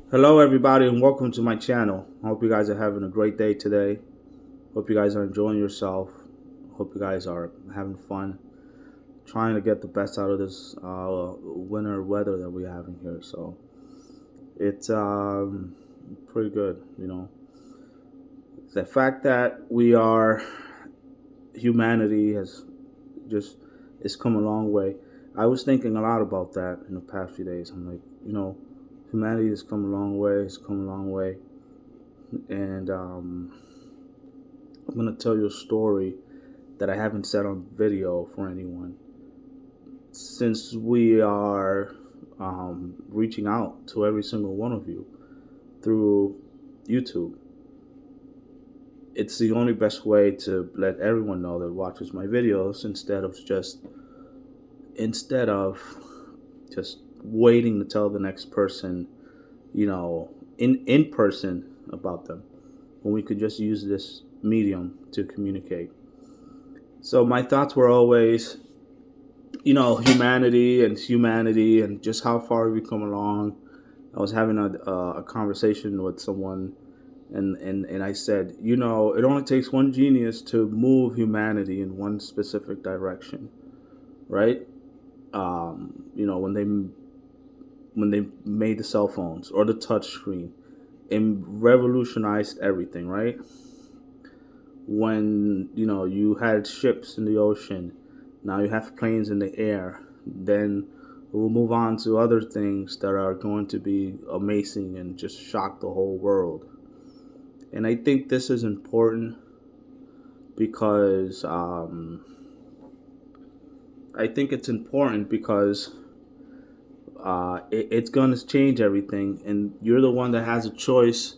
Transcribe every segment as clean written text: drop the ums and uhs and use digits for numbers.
Hello, everybody, and welcome to my channel. I hope you guys are having a great day today. Hope you guys are enjoying yourself. Hope you guys are having fun, trying to get the best out of this winter weather that we're having here. So it's pretty good, The fact that we are humanity has just it's come a long way. I was thinking a lot about that in the past few days. I'm like, humanity has come a long way. It's come a long way, and I'm gonna tell you a story that I haven't said on video for anyone. Since we are reaching out to every single one of you through YouTube, it's the only best way to let everyone know that watches my videos instead of just waiting to tell the next person, in person about them, when we could just use this medium to communicate. So my thoughts were always, humanity and just how far we come along. I was having a conversation with someone, and I said, it only takes one genius to move humanity in one specific direction, right? When they made the cell phones or the touch screen, it revolutionized everything, right? When you had ships in the ocean, now you have planes in the air. Then we'll move on to other things that are going to be amazing and just shock the whole world. And I think this is important because I think it's important because it's going to change everything, and you're the one that has a choice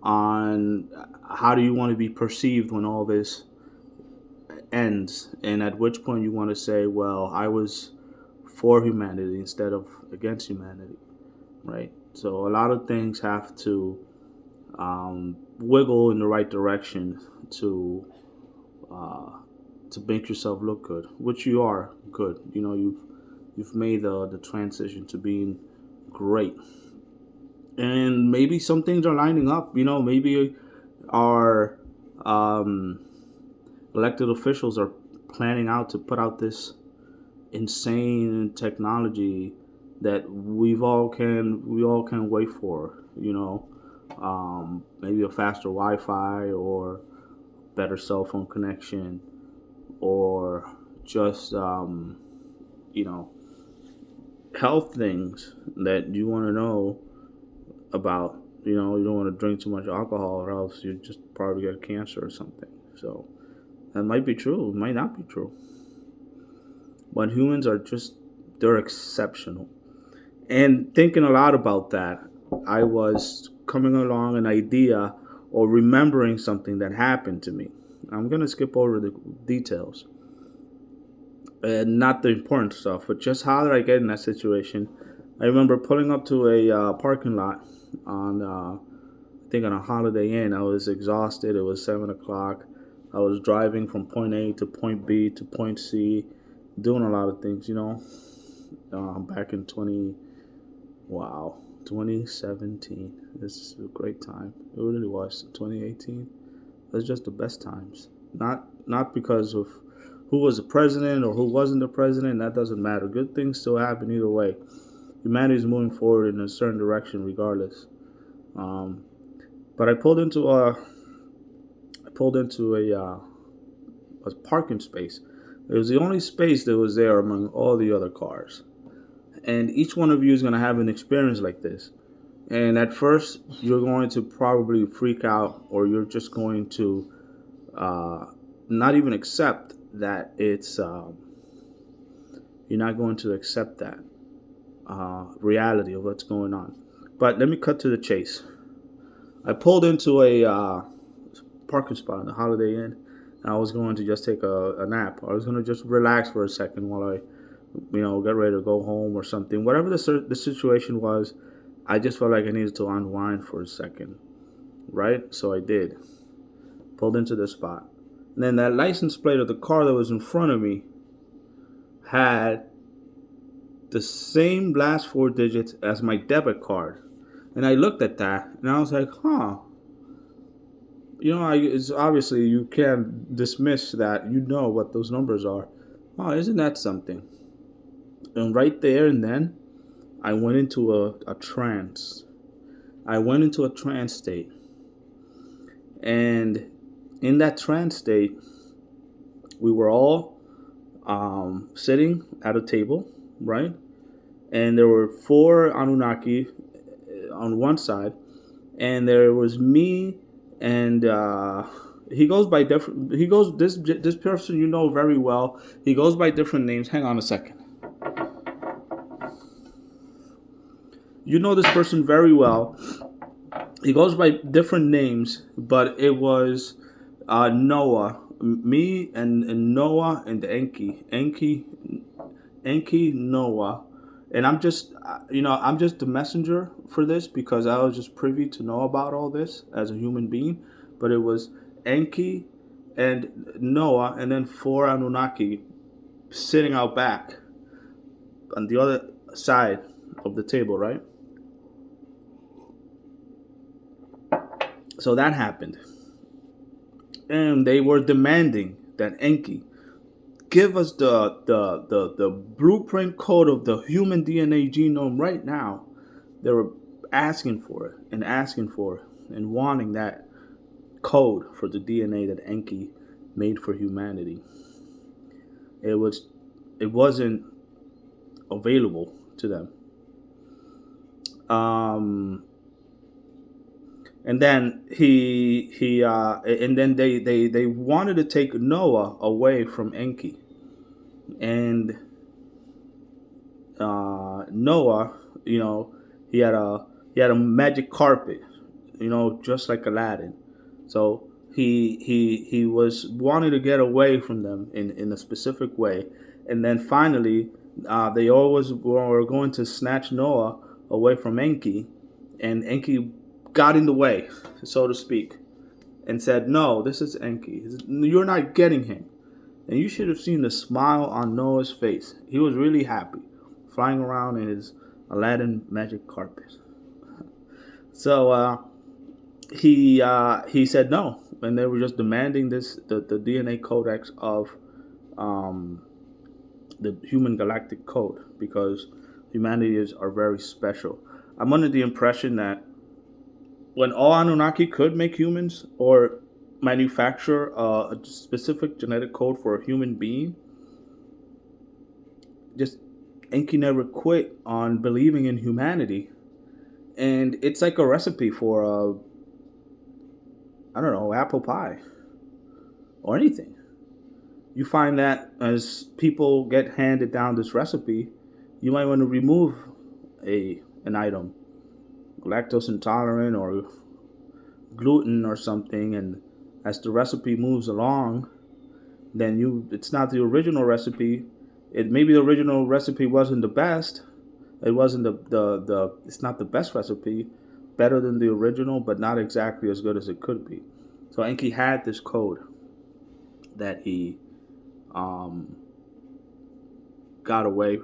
on how do you want to be perceived when all this ends, and at which point you want to say, well, I was for humanity instead of against humanity, right? So a lot of things have to wiggle in the right direction to uh, to make yourself look good, which you are good. You've made the transition to being great, and maybe some things are lining up. Maybe our um, elected officials are planning out to put out this insane technology that we all can wait for. Maybe a faster Wi-Fi or better cell phone connection, or just you know health things that you want to know about. You don't want to drink too much alcohol, or else you just probably get cancer or something. So that might be true. It might not be true. But humans are they're exceptional. And thinking a lot about that, I was coming along an idea or remembering something that happened to me. I'm going to skip over the details and not the important stuff, but just how did I get in that situation? I remember pulling up to a parking lot on, I think, on a Holiday Inn. I was exhausted. It was 7 o'clock. I was driving from point A to point B to point C, doing a lot of things. Back in 2017. This is a great time. It really was. 2018. It was just the best times. Not because of who was the president or who wasn't the president. That doesn't matter. Good things still happen either way. Humanity is moving forward in a certain direction, regardless. Um, but I pulled into a parking space. It was the only space that was there among all the other cars. And each one of you is going to have an experience like this. And at first, you're going to probably freak out, or you're just going to uh, not even accept that you're not going to accept that reality of what's going on. But let me cut to the chase. I pulled into a parking spot in the Holiday Inn, and I was going to just take a nap. I was going to just relax for a second while I, get ready to go home or something. Whatever the situation was, I just felt like I needed to unwind for a second, right? So I did. Pulled into the spot. And then that license plate of the car that was in front of me had the same last four digits as my debit card. And I looked at that and I was like, huh. It's obviously you can't dismiss that. You know what those numbers are. Oh, isn't that something? And right there and then, I went into a trance. I went into a trance state. And in that trance state, we were all sitting at a table, right? And there were four Anunnaki on one side, and there was me, and he goes by different. He goes this person you know very well. He goes by different names. Hang on a second. You know this person very well. He goes by different names, but it was Noah, me, and Noah and Enki, Noah, and I'm just the messenger for this because I was just privy to know about all this as a human being. But it was Enki and Noah, and then four Anunnaki sitting out back on the other side of the table, right? So that happened, and they were demanding that Enki give us the blueprint code of the human DNA genome right now. They were asking for it and asking for it and wanting that code for the DNA that Enki made for humanity. It was it wasn't available to them. Um, and then and then they wanted to take Noah away from Enki, and Noah, you know, he had a he had a magic carpet, just like Aladdin. So he was wanting to get away from them in a specific way, and then finally, they always were going to snatch Noah away from Enki, and Enki got in the way, so to speak, and said, "No, this is Enki. You're not getting him." And you should have seen the smile on Noah's face. He was really happy, flying around in his Aladdin magic carpet. So he said no, and they were just demanding the DNA codex of um, the human galactic code because humanity are very special. I'm under the impression that when all Anunnaki could make humans or manufacture a specific genetic code for a human being, just Enki never quit on believing in humanity, and it's like a recipe for I don't know, apple pie or anything. You find that as people get handed down this recipe, you might want to remove a an item, lactose intolerant or gluten or something, and as the recipe moves along, then it's not the original recipe. It maybe the original recipe wasn't the best. It wasn't the it's not the best recipe, better than the original, but not exactly as good as it could be. So Enki had this code that he um, got away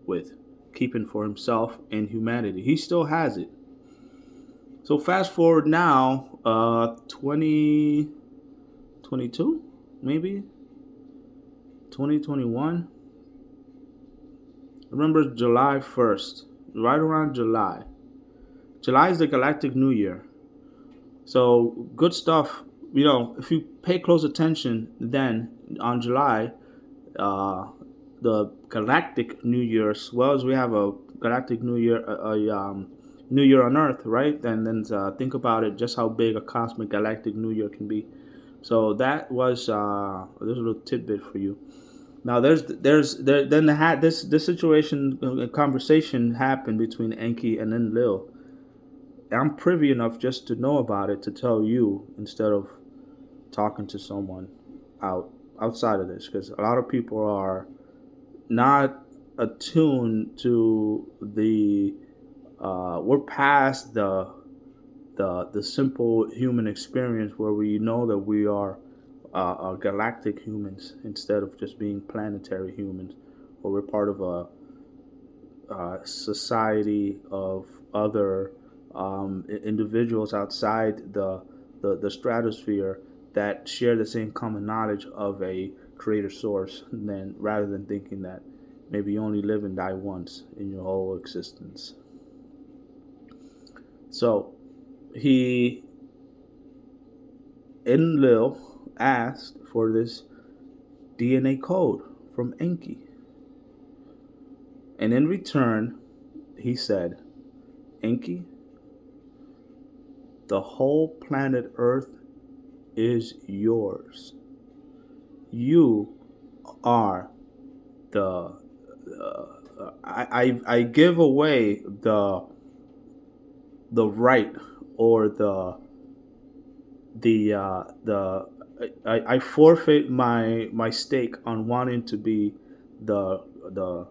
with keeping for himself and humanity. He still has it. So fast forward now, 2022, maybe 2021. Remember July 1st, right around July. July is the Galactic New Year. So good stuff. If you pay close attention, then on July, uh, the Galactic New Year, as well as we have a Galactic New Year, New Year on Earth, right? Then think about it, just how big a cosmic galactic New Year can be. So that was there's a little tidbit for you. Now then this situation conversation happened between Enki and then Lil. I'm privy enough just to know about it to tell you instead of talking to someone outside of this because a lot of people are not attuned to the we're past the simple human experience where we know that we are galactic humans instead of just being planetary humans, or we're part of a society of other individuals outside the stratosphere that share the same common knowledge of a creator source, then rather than thinking that maybe you only live and die once in your whole existence. So he Enlil asked for this DNA code from Enki, and in return he said, Enki, the whole planet Earth is yours. You are the I give away the right or the I forfeit my stake on wanting to be the the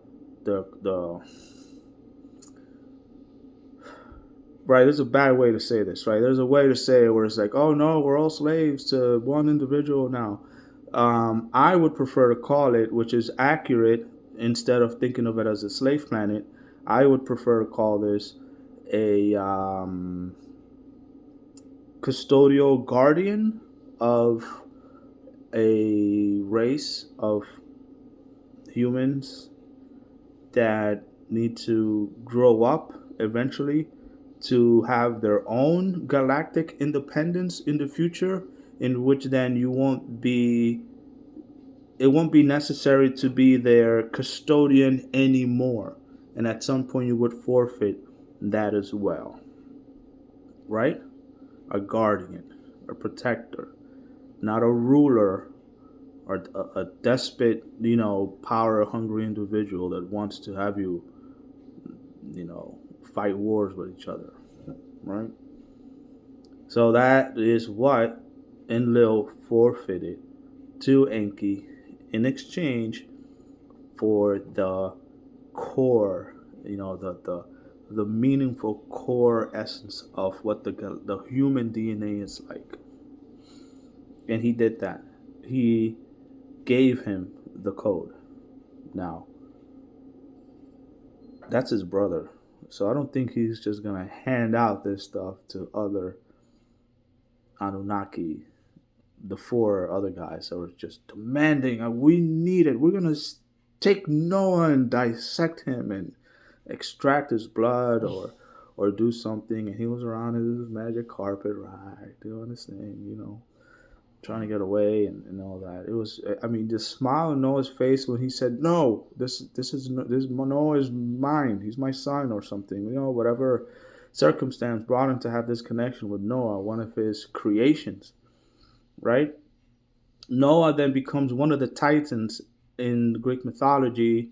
the right. There's a bad way to say this, right? There's a way to say it where it's like, oh no, we're all slaves to one individual now. I would prefer to call it, which is accurate, instead of thinking of it as a slave planet. I would prefer to call this a custodial guardian of a race of humans that need to grow up eventually to have their own galactic independence in the future, in which then you won't be it won't be necessary to be their custodian anymore, and at some point you would forfeit that as well, right? A guardian, a protector, not a ruler or a despot, power hungry individual that wants to have you, fight wars with each other, right? So that is what Enlil forfeited to Enki in exchange for the core, the meaningful core essence of what the human DNA is like. And he did that. He gave him the code. Now, that's his brother. So I don't think he's just going to hand out this stuff to other Anunnaki, the four other guys that were just demanding, we need it. We're going to take Noah and dissect him and extract his blood or do something. And he was around his magic carpet ride doing his thing, trying to get away and all that. It was, I mean, the smile on Noah's face when he said, "No, this Noah is mine. He's my son," or something. Whatever circumstance brought him to have this connection with Noah, one of his creations, right? Noah then becomes one of the titans in Greek mythology,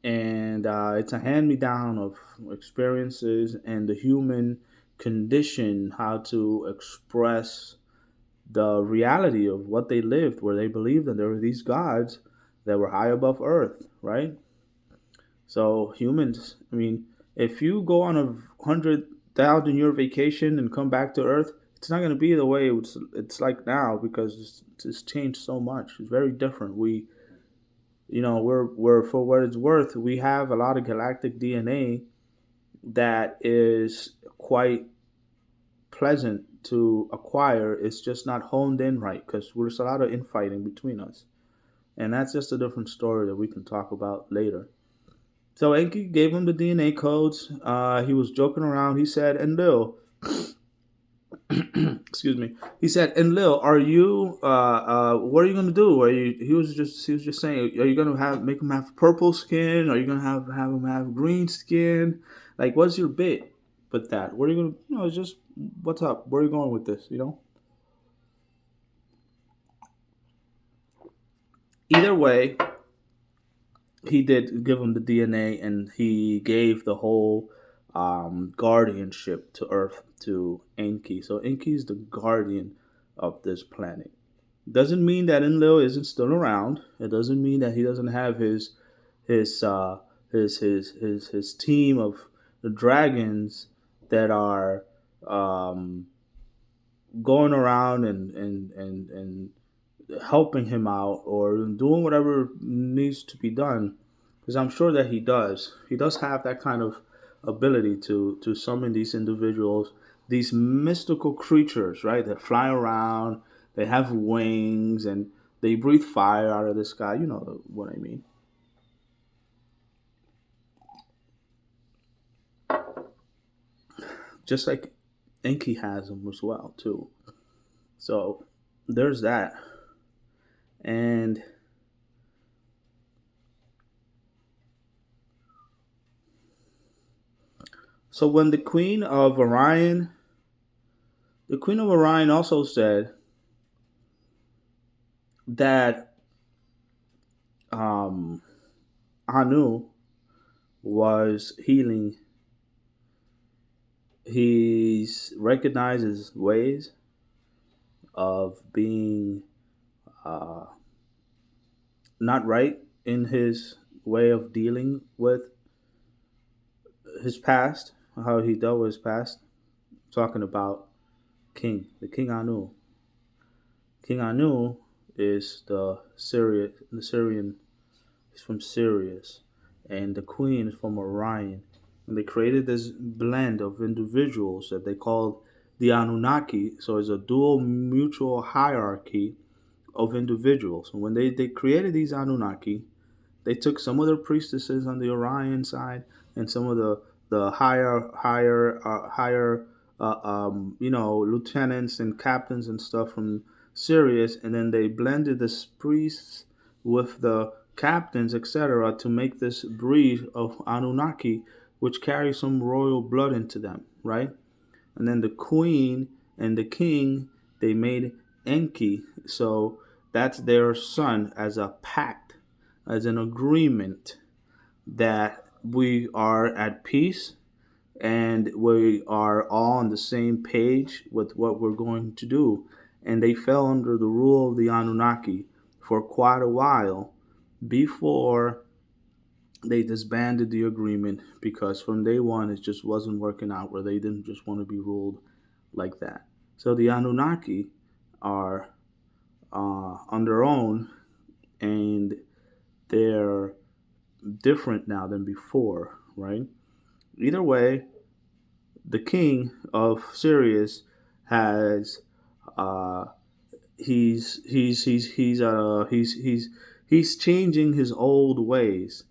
and it's a hand me down of experiences and the human condition, how to express the reality of what they lived, where they believed that there were these gods that were high above earth, right? So humans, I mean, if you go on 100,000 year vacation and come back to Earth, it's not going to be the way it's like now, because it's changed so much. It's very different. We're for what it's worth, we have a lot of galactic DNA that is quite pleasant to acquire. It's just not honed in right because there's a lot of infighting between us. And that's just a different story that we can talk about later. So Enki gave him the DNA codes. He was joking around. He said, "And Lil, excuse me." He said, "And Lil, are you? What are you gonna do? Are you?" He was just saying, "Are you gonna make him have purple skin? Are you gonna have him have green skin? Like, what's your bit with that? What are you gonna? It's just what's up? Where are you going with this? Either way, he did give him the DNA, and he gave the whole guardianship to Earth to Enki. So Enki is the guardian of this planet. Doesn't mean that Enlil isn't still around. It doesn't mean that he doesn't have his his team of the dragons that are um, going around and helping him out or doing whatever needs to be done, because I'm sure that he does. He does have that kind of ability to summon these individuals, these mystical creatures, right? That fly around, they have wings, and they breathe fire out of the sky. You know what I mean. Just like Enki has them as well too. So there's that. And so when the Queen of Orion also said that um, Anu was healing. He's recognizes ways of being uh, not right in his way of dealing with his past, how he dealt with his past. Talking about the King Anu. King Anu is the Syrian. He's from Sirius, and the Queen is from Orion. And they created this blend of individuals that they called the Anunnaki. So it's a dual mutual hierarchy of individuals. And when they created these Anunnaki, they took some of their priestesses on the Orion side and some of the higher lieutenants and captains and stuff from Sirius, and then they blended the priests with the captains, etc., to make this breed of Anunnaki, which carry some royal blood into them, right? And then the queen and the king, they made Enki. So that's their son as a pact, as an agreement that we are at peace and we are all on the same page with what we're going to do. And they fell under the rule of the Anunnaki for quite a while before they disbanded the agreement, because from day one it just wasn't working out, where they didn't just want to be ruled like that. So the Anunnaki are on their own, and they're different now than before, right? Either way, the king of Sirius has uh, he's changing his old ways,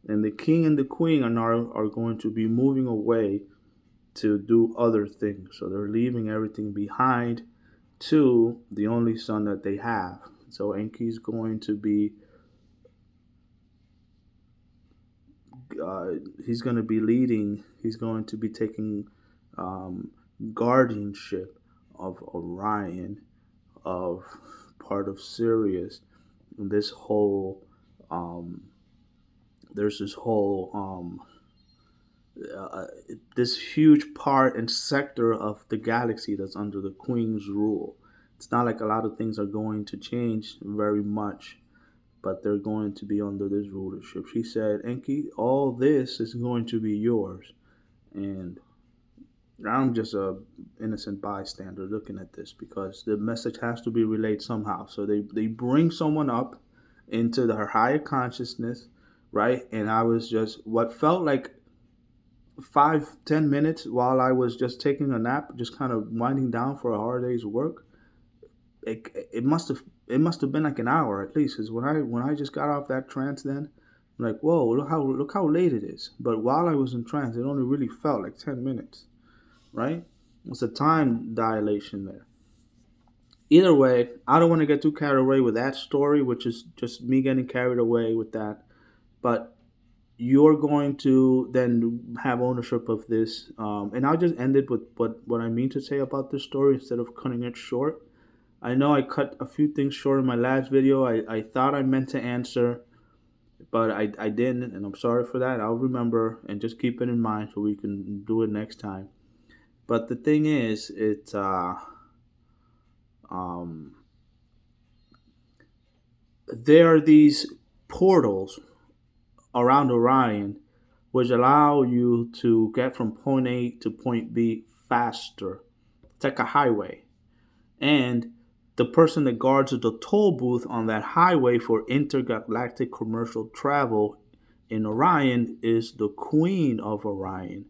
and the king and the queen are now are going to be moving away to do other things. So they're leaving everything behind to the only son that they have. So Enki's going to be uh, he's going to be leading. He's going to be taking um, guardianship of Orion, of part of Sirius. And this whole there's this whole uh, this huge part and sector of the galaxy that's under the Queen's rule. It's not like a lot of things are going to change very much, but they're going to be under this rulership. She said, Enki, all this is going to be yours. And I'm just a innocent bystander looking at this, because the message has to be relayed somehow. So they bring someone up into her higher consciousness, right? And I was just what felt like 5-10 minutes while I was just taking a nap, just kind of winding down for a hard day's work. It must have been like an hour at least. Because when I just got off that trance, then I'm like, whoa, look how late it is. But while I was in trance, it only really felt like 10 minutes, right? It's a time dilation there. Either way, I don't want to get too carried away with that story, which is just me getting carried away with that. But you're going to then have ownership of this. And I'll just end it with what I mean to say about this story instead of cutting it short. I know I cut a few things short in my last video. I thought I meant to answer, but I didn't, and I'm sorry for that. I'll remember and just keep it in mind so we can do it next time. But the thing is, um, there are these portals around Orion which allow you to get from point A to point B faster. It's like a highway. And the person that guards the toll booth on that highway for intergalactic commercial travel in Orion is the Queen of Orion.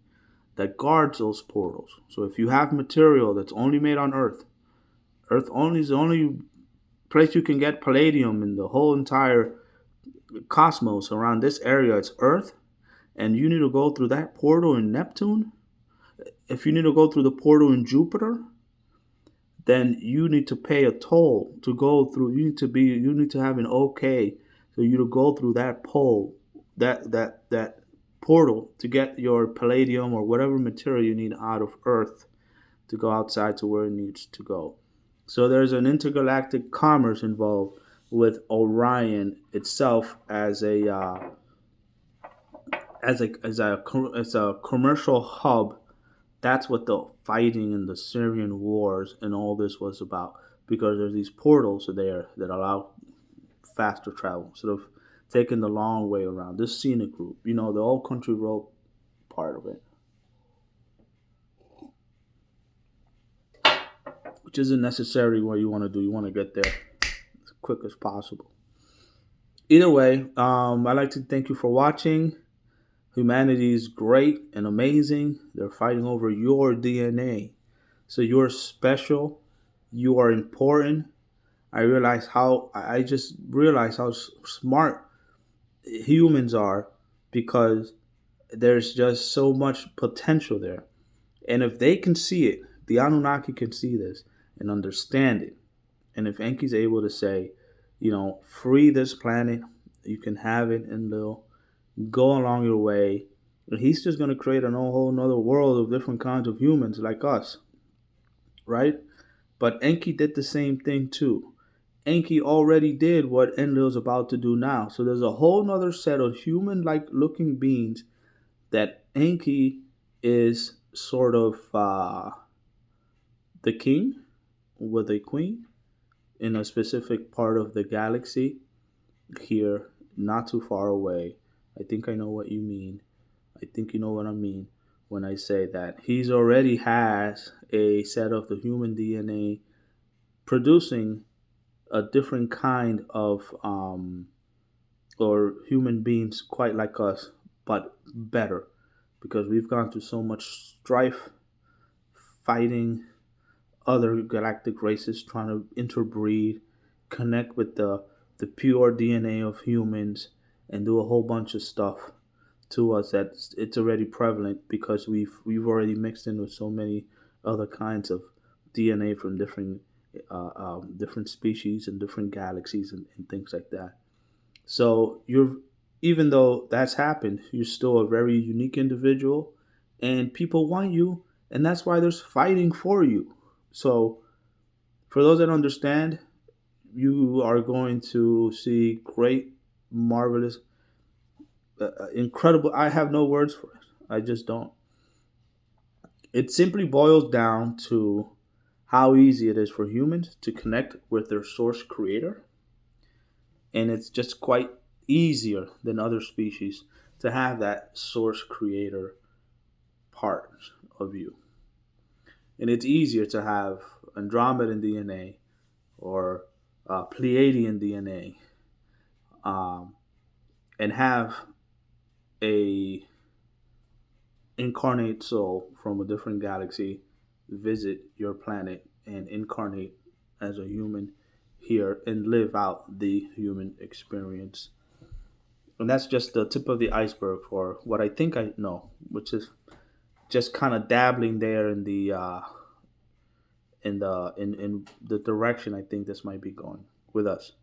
that guards those portals. So if you have material that's only made on Earth, Earth only is the only place you can get palladium in the whole entire cosmos around this area. It's Earth, and you need to go through that portal in Neptune. If you need to go through the portal in Jupiter, then you need to pay a toll to go through. You need to have an okay for you to go through that pole, that portal to get your palladium or whatever material you need out of Earth to go outside to where it needs to go. So there's an intergalactic commerce involved with Orion itself as a commercial hub. That's what the fighting in the Syrian wars and all this was about, because there's these portals there that allow faster travel instead of taking the long way around. This scenic route, the old country road part of it, which isn't necessarily what you want to do. You want to get there as quick as possible. Either way, I'd like to thank you for watching. Humanity is great and amazing. They're fighting over your DNA. So you're special. You are important. I just realized how smart humans are, because there's just so much potential there. And if they can see it, the Anunnaki can see this and understand it. And if Enki's able to say, free this planet, you can have it, and they'll go along your way. And he's just going to create a whole another world of different kinds of humans like us, right? But Enki did the same thing too. Enki already did what Enlil's about to do now. So there's a whole nother set of human-like looking beings that Enki is sort of the king with a queen in a specific part of the galaxy here, not too far away. I think I know what you mean. I think you know what I mean when I say that he's already has a set of the human DNA producing a different kind of or human beings quite like us, but better, because we've gone through so much strife, fighting other galactic races, trying to interbreed, connect with the pure DNA of humans, and do a whole bunch of stuff to us that it's already prevalent, because we've already mixed in with so many other kinds of DNA from different species and different galaxies and things like that. So even though that's happened, you're still a very unique individual, and people want you, and that's why there's fighting for you. So for those that understand, you are going to see great, marvelous, incredible. I have no words for it. I just don't. It simply boils down to how easy it is for humans to connect with their source creator. And it's just quite easier than other species to have that source creator part of you. And it's easier to have Andromedan DNA or Pleiadian DNA, and have a incarnate soul from a different galaxy visit your planet and incarnate as a human here and live out the human experience. And that's just the tip of the iceberg for what I think I know, which is just kind of dabbling there in the direction I think this might be going with us.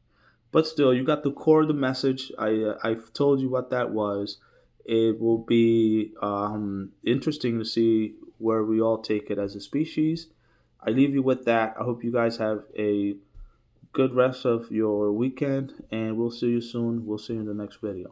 But still, you got the core of the message. I've told you what that was. It will be interesting to see where we all take it as a species. I leave you with that. I hope you guys have a good rest of your weekend, and we'll see you soon. We'll see you in the next video.